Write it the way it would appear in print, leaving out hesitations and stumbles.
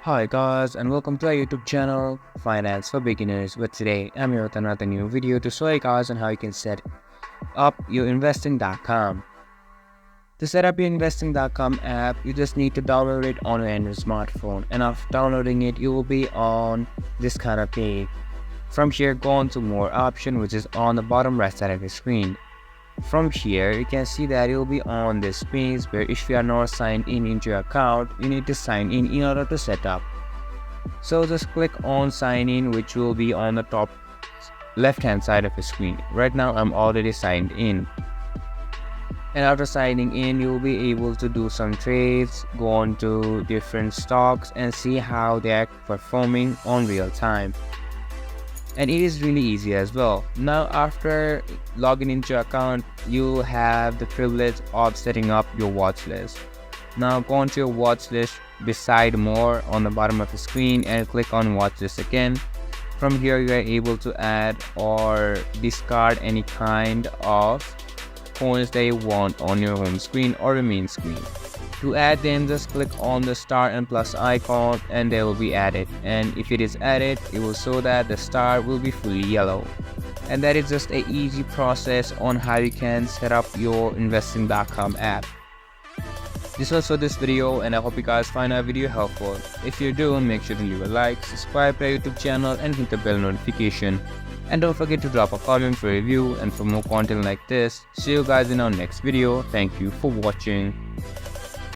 Hi guys, and welcome to our YouTube channel Finance for Beginners. But today I'm here with another new video to show you guys on how you can set up your investing.com. To set up your investing.com app, you just need to download it on your Android smartphone, and after downloading it you will be on this kind of page. From here, go on to more option, which is on the bottom right side of the screen. From here, you can see that you'll be on this page where if you are not signed in into your account, you need to sign in order to set up. So just click on sign in, which will be on the top left hand side of the screen. Right now I'm already signed in. And after signing in, you will be able to do some trades, go on to different stocks and see how they are performing on real time. And it is really easy as well. Now after logging into your account, you have the privilege of setting up your watch list. Now go on to your watch list beside more on the bottom of the screen and click on watch list again. From here you are able to add or discard any kind of coins that you want on your home screen or your main screen. To add them, just click on the star and plus icon and they will be added, and if it is added it will show that the star will be fully yellow. And that is just an easy process on how you can set up your investing.com app. This was for this video, and I hope you guys find our video helpful. If you do, make sure to leave a like, subscribe to our YouTube channel and hit the bell notification. And don't forget to drop a comment for a review and for more content like this. See you guys in our next video. Thank you for watching.